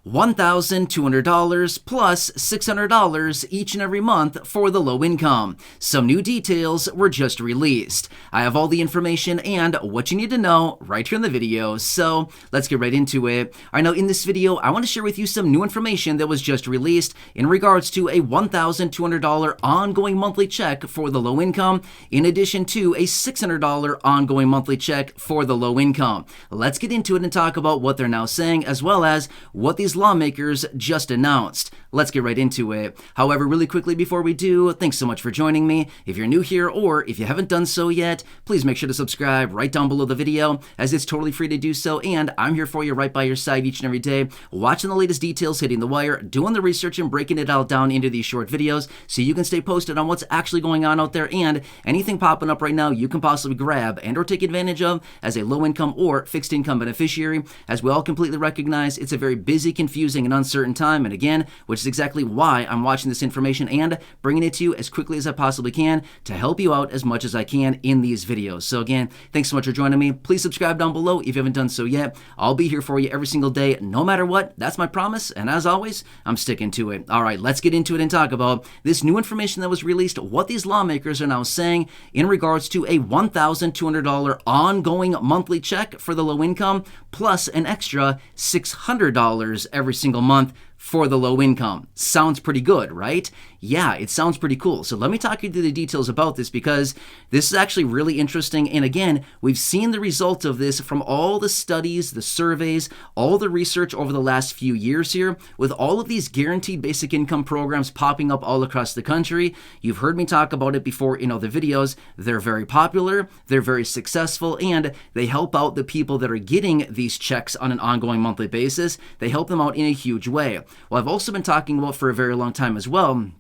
$1,200 plus $600 each and every month for the low income. Some new details were just released. I have all the information and what you need to know right here in the video, so let's get right into it. All right, now in this video, I want to share with you some new information that was just released in regards to a $1,200 ongoing monthly check for the low income, in addition to a $600 ongoing monthly check for the low income. Let's get into it and talk about what they're now saying, as well as what these lawmakers just announced. Let's get right into it. However, really quickly before we do, thanks so much for joining me. If you're new here or if you haven't done so yet, please make sure to subscribe right down below the video, as it's totally free to do so, and I'm here for you right by your side each and every day, watching the latest details hitting the wire, doing the research and breaking it all down into these short videos so you can stay posted on what's actually going on out there, and anything popping up right now you can possibly grab and or take advantage of as a low income or fixed income beneficiary. As we all completely recognize, it's a very busy, confusing, and uncertain time, and again, which is exactly why I'm watching this information and bringing it to you as quickly as I possibly can to help you out as much as I can in these videos. So again, thanks so much for joining me. Please subscribe down below if you haven't done so yet. I'll be here for you every single day, no matter what. That's my promise, and as always, I'm sticking to it. All right, let's get into it and talk about this new information that was released, what these lawmakers are now saying in regards to a $1,200 ongoing monthly check for the low income, plus an extra $600 every single month for the low income. Sounds pretty good, right? Yeah, it sounds pretty cool. So let me talk you through the details about this, because this is actually really interesting. And again, we've seen the results of this from all the studies, the surveys, all the research over the last few years here, with all of these guaranteed basic income programs popping up all across the country. You've heard me talk about it before in other videos. They're very popular, they're very successful, and they help out the people that are getting these checks on an ongoing monthly basis. They help them out in a huge way. Well, I've also been talking about for a very long time as well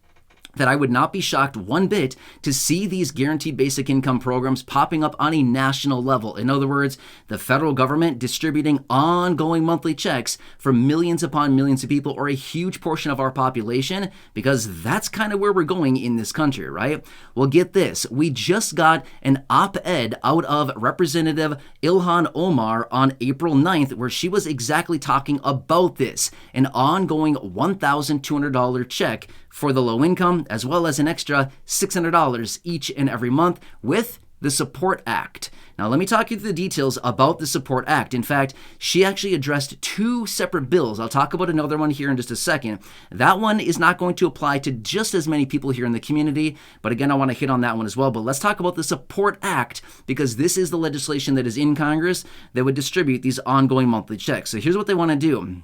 that I would not be shocked one bit to see these guaranteed basic income programs popping up on a national level. In other words, the federal government distributing ongoing monthly checks for millions upon millions of people, or a huge portion of our population, because that's kind of where we're going in this country, right? Well, get this. We just got an op-ed out of Representative Ilhan Omar on April 9th, where she was exactly talking about this, an ongoing $1,200 check for the low income, as well as an extra $600 each and every month with the SUPPORT Act. Now, let me talk you through the details about the SUPPORT Act. In fact, she actually addressed two separate bills. I'll talk about another one here in just a second. That one is not going to apply to just as many people here in the community, but again, I want to hit on that one as well. But let's talk about the SUPPORT Act, because this is the legislation that is in Congress that would distribute these ongoing monthly checks. So here's what they want to do.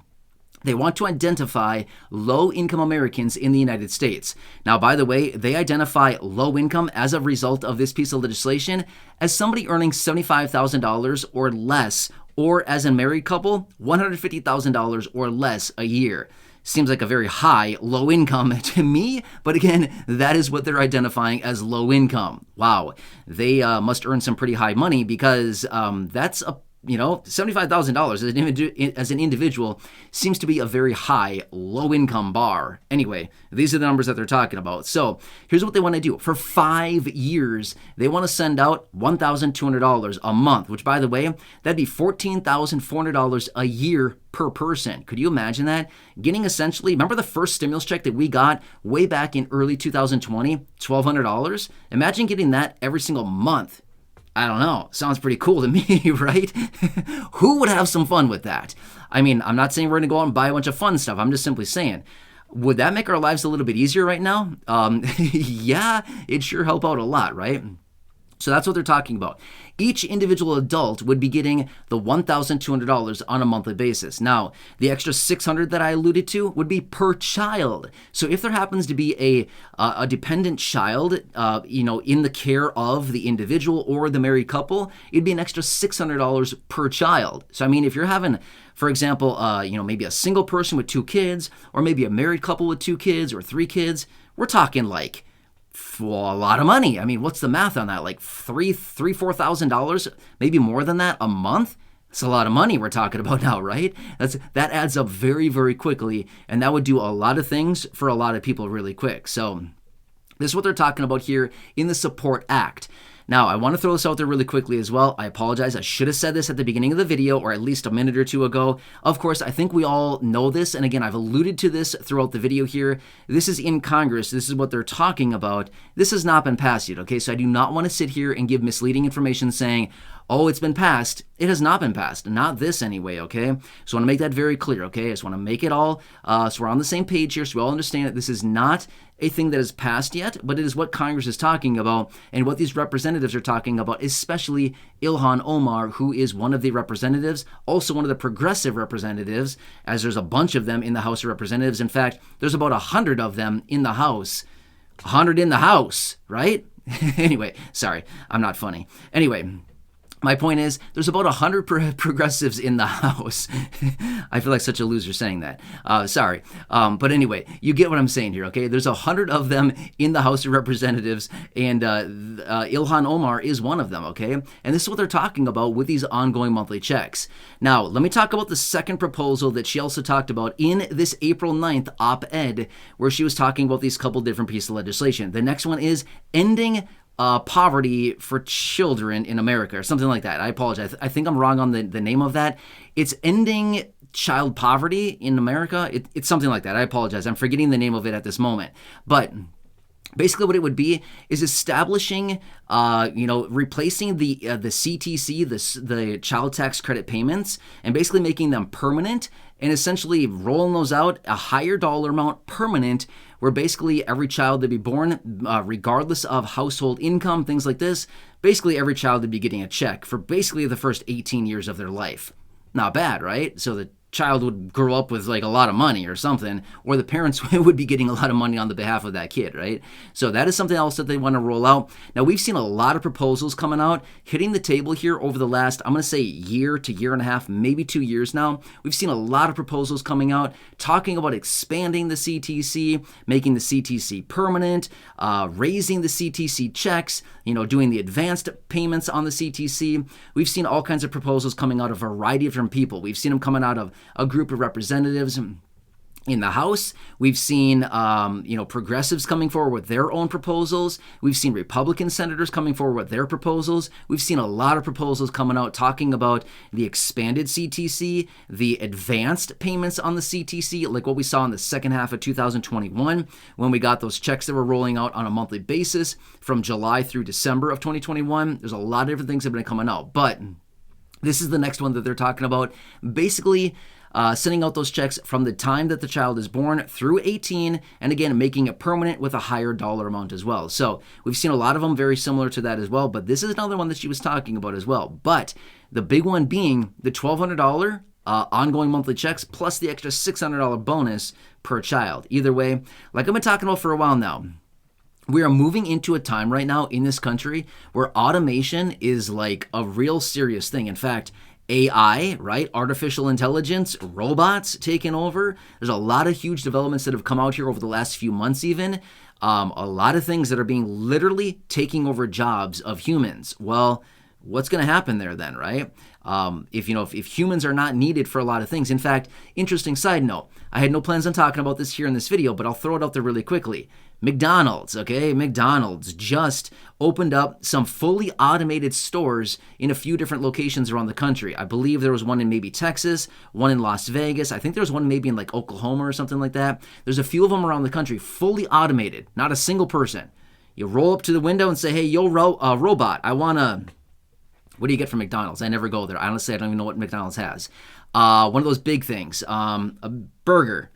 They want to identify low-income Americans in the United States. Now, by the way, they identify low income as a result of this piece of legislation as somebody earning $75,000 or less, or as a married couple, $150,000 or less a year. Seems like a very high low income to me, but again, that is what they're identifying as low income. Wow, they must earn some pretty high money, because that's a $75,000 as an individual seems to be a very high, low-income bar. Anyway, these are the numbers that they're talking about. So here's what they want to do. For 5 years, they want to send out $1,200 a month, which, by the way, that'd be $14,400 a year per person. Could you imagine that? Getting essentially, remember the first stimulus check that we got way back in early 2020, $1,200? Imagine getting that every single month. I don't know. Sounds pretty cool to me, right? Who would have some fun with that? I mean, I'm not saying we're going to go out and buy a bunch of fun stuff. I'm just simply saying, would that make our lives a little bit easier right now? Yeah, it'd sure help out a lot, right? So that's what they're talking about. Each individual adult would be getting the $1,200 on a monthly basis. Now, the extra $600 that I alluded to would be per child. So if there happens to be a dependent child, in the care of the individual or the married couple, it'd be an extra $600 per child. So I mean, if you're having, for example, maybe a single person with 2 kids, or maybe a married couple with 2 kids or 3 kids, we're talking like for a lot of money. I mean, what's the math on that? Like $4,000, maybe more than that a month? It's a lot of money we're talking about now, right? That adds up very, very quickly, and that would do a lot of things for a lot of people really quick. So this is what they're talking about here in the SUPPORT Act. Now, I want to throw this out there really quickly as well. I apologize. I should have said this at the beginning of the video, or at least a minute or two ago. Of course, I think we all know this. And again, I've alluded to this throughout the video here. This is in Congress. This is what they're talking about. This has not been passed yet, okay? So I do not want to sit here and give misleading information saying, oh, it's been passed. It has not been passed. Not this anyway, okay? So I want to make that very clear, okay? I just want to make it all, so we're on the same page here, so we all understand that this is not a thing that is passed yet, but it is what Congress is talking about and what these representatives are talking about, especially Ilhan Omar, who is one of the representatives, also one of the progressive representatives, as there's a bunch of them in the House of Representatives. In fact, there's about 100 of them in the House. 100 in the House, right? Anyway, sorry, I'm not funny. Anyway, my point is, there's about 100 progressives in the House. I feel like such a loser saying that. Sorry. But anyway, you get what I'm saying here, okay? There's 100 of them in the House of Representatives, and Ilhan Omar is one of them, okay? And this is what they're talking about with these ongoing monthly checks. Now, let me talk about the second proposal that she also talked about in this April 9th op-ed, where she was talking about these couple different pieces of legislation. The next one is ending poverty for children in America, or something like that. I apologize. I think I'm wrong on the name of that. It's ending child poverty in America. It's something like that. I apologize. I'm forgetting the name of it at this moment. But basically what it would be is establishing, replacing the CTC, the child tax credit payments, and basically making them permanent and essentially rolling those out a higher dollar amount permanent, where basically every child to be born, regardless of household income, things like this, basically every child would be getting a check for basically the first 18 years of their life. Not bad, right? So the child would grow up with like a lot of money or something, or the parents would be getting a lot of money on the behalf of that kid, right? So that is something else that they want to roll out. Now, we've seen a lot of proposals coming out, hitting the table here over the last, I'm going to say year to year and a half, maybe 2 years now. We've seen a lot of proposals coming out, talking about expanding the CTC, making the CTC permanent, raising the CTC checks, doing the advanced payments on the CTC. We've seen all kinds of proposals coming out of a variety of different people. We've seen them coming out of a group of representatives in the House. We've seen, progressives coming forward with their own proposals. We've seen Republican senators coming forward with their proposals. We've seen a lot of proposals coming out talking about the expanded CTC, the advanced payments on the CTC, like what we saw in the second half of 2021 when we got those checks that were rolling out on a monthly basis from July through December of 2021. There's a lot of different things that have been coming out, but this is the next one that they're talking about. Basically, sending out those checks from the time that the child is born through 18, and again, making it permanent with a higher dollar amount as well. So we've seen a lot of them very similar to that as well, but this is another one that she was talking about as well. But the big one being the $1,200 ongoing monthly checks plus the extra $600 bonus per child. Either way, like I've been talking about for a while now, we are moving into a time right now in this country where automation is like a real serious thing. In fact, AI, right? Artificial intelligence, robots taking over. There's a lot of huge developments that have come out here over the last few months even. A lot of things that are being literally taking over jobs of humans. Well, what's going to happen there then, right? If humans are not needed for a lot of things. In fact, interesting side note, I had no plans on talking about this here in this video, but I'll throw it out there really quickly. McDonald's, okay? McDonald's just opened up some fully automated stores in a few different locations around the country. I believe there was one in maybe Texas, one in Las Vegas. I think there was one maybe in like Oklahoma or something like that. There's a few of them around the country, fully automated, not a single person. You roll up to the window and say, hey, yo, robot, I want to... What do you get from McDonald's? I never go there. Honestly, I don't even know what McDonald's has. One of those big things, a burger.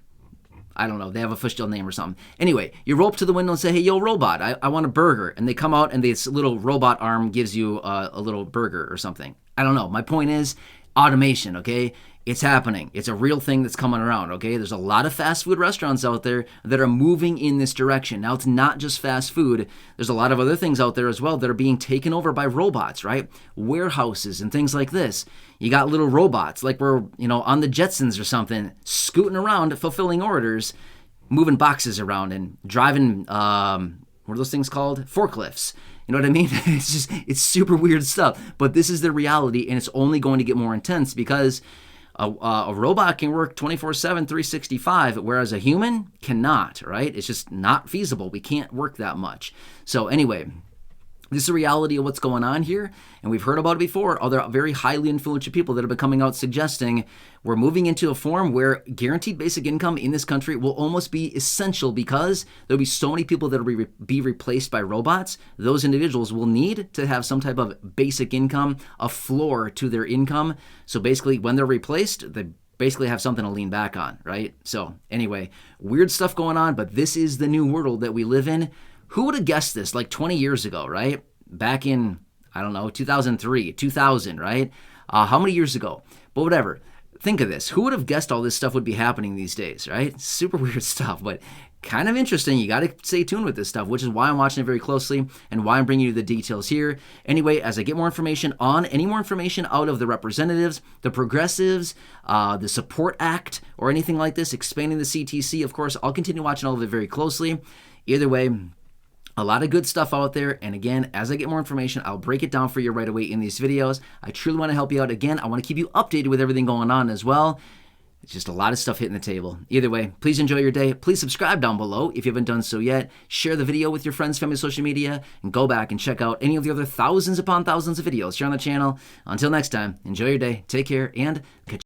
I don't know. They have a official name or something. Anyway, you roll up to the window and say, hey, yo, robot, I want a burger. And they come out and this little robot arm gives you a little burger or something. I don't know. My point is automation, okay? It's happening. It's a real thing that's coming around, okay? There's a lot of fast food restaurants out there that are moving in this direction. Now, it's not just fast food. There's a lot of other things out there as well that are being taken over by robots, right? Warehouses and things like this. You got little robots like we're, on the Jetsons or something, scooting around, fulfilling orders, moving boxes around and driving, what are those things called? Forklifts. You know what I mean? It's super weird stuff. But this is the reality, and it's only going to get more intense because a robot can work 24/7, 365, whereas a human cannot, right? It's just not feasible. We can't work that much. So anyway, This is the reality of what's going on here, and we've heard about it before. Other very highly influential people that have been coming out suggesting we're moving into a form where guaranteed basic income in this country will almost be essential because there'll be so many people that will be replaced by robots. Those individuals will need to have some type of basic income, a floor to their income. So basically, when they're replaced, they basically have something to lean back on, right? So anyway, weird stuff going on, but this is the new world that we live in. Who would have guessed this like 20 years ago, right? Back in, I don't know, 2003, 2000, right? How many years ago? But whatever. Think of this. Who would have guessed all this stuff would be happening these days, right? Super weird stuff, but kind of interesting. You got to stay tuned with this stuff, which is why I'm watching it very closely and why I'm bringing you the details here. Anyway, as I get more information any more information out of the representatives, the progressives, the Support Act, or anything like this, expanding the CTC, of course, I'll continue watching all of it very closely. Either way, a lot of good stuff out there, and again, as I get more information, I'll break it down for you right away in these videos. I truly want to help you out. Again, I want to keep you updated with everything going on as well. It's just a lot of stuff hitting the table. Either way, please enjoy your day. Please subscribe down below if you haven't done so yet. Share the video with your friends, family, social media, and go back and check out any of the other thousands upon thousands of videos here on the channel. Until next time, enjoy your day, take care, and catch you.